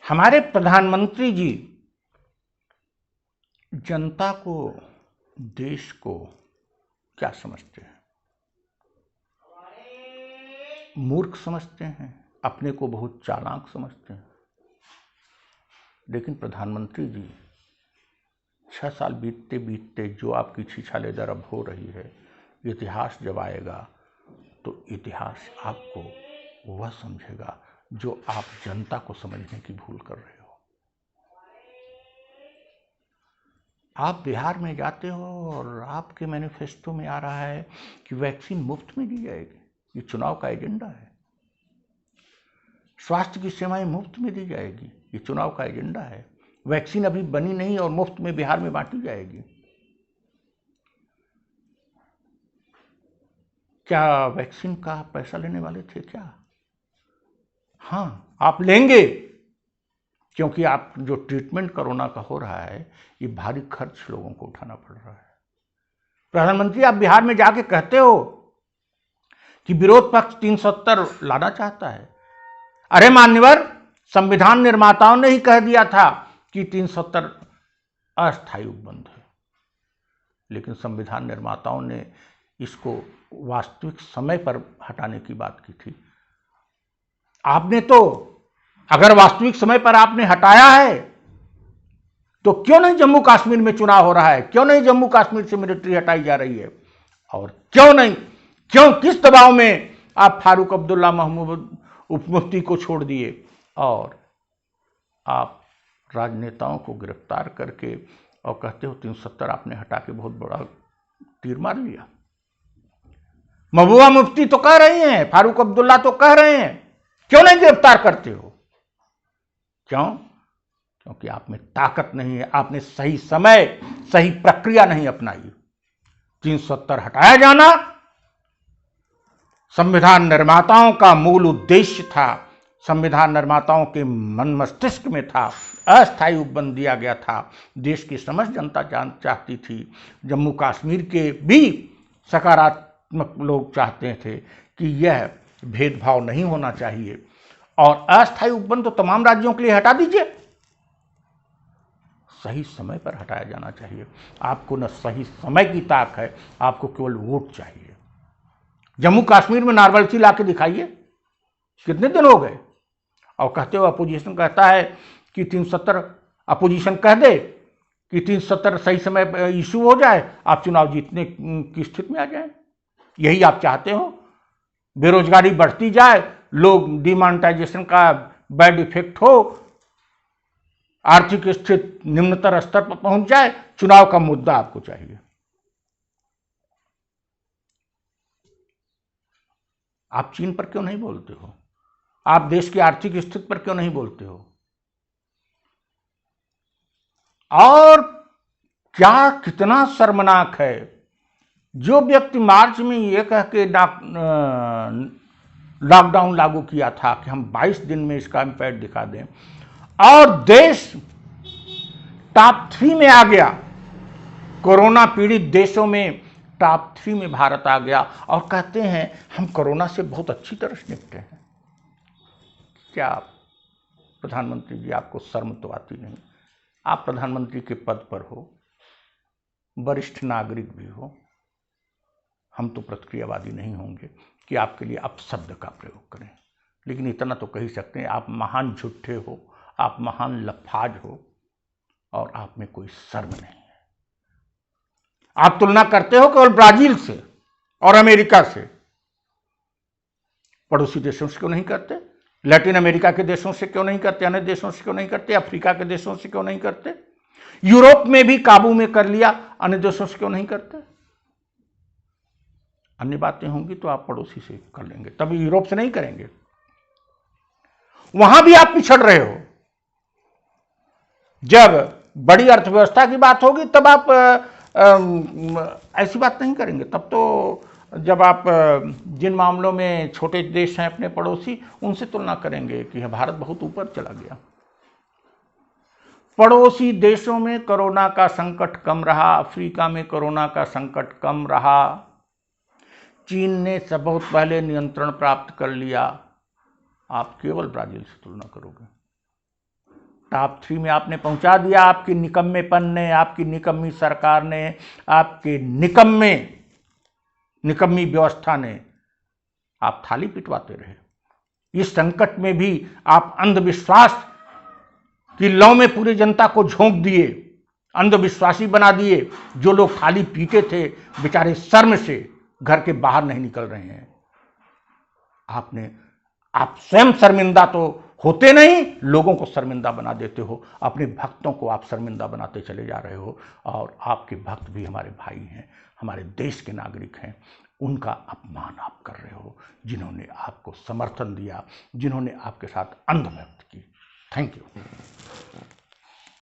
हमारे प्रधानमंत्री जी जनता को, देश को क्या समझते हैं? मूर्ख समझते हैं, अपने को बहुत चालाक समझते हैं। लेकिन प्रधानमंत्री जी 6 साल बीतते बीतते जो आपकी छिछालेदर अब हो रही है, इतिहास जब आएगा तो इतिहास आपको वह समझेगा जो आप जनता को समझने की भूल कर रहे हो। आप बिहार में जाते हो और आपके मैनिफेस्टो में आ रहा है कि वैक्सीन मुफ्त में दी जाएगी। ये चुनाव का एजेंडा है। स्वास्थ्य की सेवाएं मुफ्त में दी जाएगी, ये चुनाव का एजेंडा है। वैक्सीन अभी बनी नहीं और मुफ्त में बिहार में बांटी जाएगी। क्या वैक्सीन का पैसा लेने वाले थे क्या? हाँ, आप लेंगे, क्योंकि आप जो ट्रीटमेंट कोरोना का हो रहा है ये भारी खर्च लोगों को उठाना पड़ रहा है। प्रधानमंत्री, आप बिहार में जाके कहते हो कि विरोध पक्ष 370 लाना चाहता है। अरे मान्यवर, संविधान निर्माताओं ने ही कह दिया था कि 370 अस्थायी उपबंध है, लेकिन संविधान निर्माताओं ने इसको वास्तविक समय पर हटाने की बात की थी। आपने तो, अगर वास्तविक समय पर आपने हटाया है तो क्यों नहीं जम्मू कश्मीर में चुनाव हो रहा है? क्यों नहीं जम्मू कश्मीर से मिलिट्री हटाई जा रही है? और क्यों किस दबाव में आप फारूक अब्दुल्ला महमूद उपमुफ्ती को छोड़ दिए और आप राजनेताओं को गिरफ्तार करके और कहते हो 370 आपने हटा के बहुत बड़ा तीर मार लिया। महबूबा मुफ्ती तो कह रही हैं, फारूक अब्दुल्ला तो कह रहे हैं, क्यों नहीं गिरफ्तार करते हो? क्यों? क्योंकि आप में ताकत नहीं है, आपने सही समय, सही प्रक्रिया नहीं अपनाई। 370 हटाया जाना संविधान निर्माताओं का मूल उद्देश्य था, संविधान निर्माताओं के मन मस्तिष्क में था। अस्थायी उपबंध दिया गया था। देश की समस्त जनता चाहती थी, जम्मू कश्मीर के भी सकारात्मक लोग चाहते थे कि यह भेदभाव नहीं होना चाहिए और अस्थायी उपबंध तो तमाम राज्यों के लिए हटा दीजिए। सही समय पर हटाया जाना चाहिए। आपको न सही समय की ताक है, आपको केवल वोट चाहिए। जम्मू कश्मीर में नॉर्मलिटी ला के दिखाइए, कितने दिन हो गए? और कहते हो अपोजिशन कहता है कि 370, अपोजिशन कह दे कि 370 सही समय पर इशू हो जाए, आप चुनाव जीतने की स्थिति में आ जाए। यही आप चाहते हो? बेरोजगारी बढ़ती जाए, लोग डिमोनेटाइजेशन का बैड इफेक्ट हो, आर्थिक स्थिति निम्नतर स्तर पर पहुंच जाए, चुनाव का मुद्दा आपको चाहिए। आप चीन पर क्यों नहीं बोलते हो? आप देश की आर्थिक स्थिति पर क्यों नहीं बोलते हो? और क्या कितना शर्मनाक है, जो व्यक्ति मार्च में यह कह के लॉकडाउन लागू किया था कि हम 22 दिन में इसका इम्पैक्ट दिखा दें, और देश टॉप 3 में आ गया, कोरोना पीड़ित देशों में टॉप 3 में भारत आ गया, और कहते हैं हम कोरोना से बहुत अच्छी तरह से निपटे हैं। क्या प्रधानमंत्री जी, आपको शर्म तो आती नहीं? आप प्रधानमंत्री के पद पर हो, वरिष्ठ नागरिक भी हो। हम तो प्रतिक्रियावादी नहीं होंगे कि आपके लिए अपशब्द का प्रयोग करें, लेकिन इतना तो कह ही सकते हैं, आप महान झूठे हो, आप महान लफाज हो और आप में कोई शर्म नहीं है। आप तुलना करते हो केवल ब्राजील से और अमेरिका से, पड़ोसी देशों से क्यों नहीं करते? लैटिन अमेरिका के देशों से क्यों नहीं करते? अन्य देशों से क्यों नहीं करते? अफ्रीका के देशों से क्यों नहीं करते? यूरोप में भी काबू में कर लिया, अन्य देशों से क्यों नहीं करते? अन्य बातें होंगी तो आप पड़ोसी से कर लेंगे, तभी यूरोप से नहीं करेंगे। वहां भी आप पिछड़ रहे हो। जब बड़ी अर्थव्यवस्था की बात होगी तब आप ऐसी बात नहीं करेंगे। तब तो जब आप जिन मामलों में छोटे देश हैं अपने पड़ोसी, उनसे तुलना करेंगे कि भारत बहुत ऊपर चला गया। पड़ोसी देशों में कोरोना का संकट कम रहा, अफ्रीका में कोरोना का संकट कम रहा, चीन ने सब बहुत पहले नियंत्रण प्राप्त कर लिया। आप केवल ब्राजील से तुलना करोगे। टॉप 3 में आपने पहुंचा दिया आपकी निकम्मेपन ने, आपकी निकम्मी सरकार ने, आपके निकम्मी व्यवस्था ने। आप थाली पिटवाते रहे। इस संकट में भी आप अंधविश्वास की लौ में पूरी जनता को झोंक दिए, अंधविश्वासी बना दिए। जो लोग थाली पीटे थे बेचारे शर्म से घर के बाहर नहीं निकल रहे हैं। आप स्वयं शर्मिंदा तो होते नहीं, लोगों को शर्मिंदा बना देते हो। अपने भक्तों को आप शर्मिंदा बनाते चले जा रहे हो। और आपके भक्त भी हमारे भाई हैं, हमारे देश के नागरिक हैं। उनका अपमान आप कर रहे हो, जिन्होंने आपको समर्थन दिया, जिन्होंने आपके साथ अंध व्यक्त की। Thank you.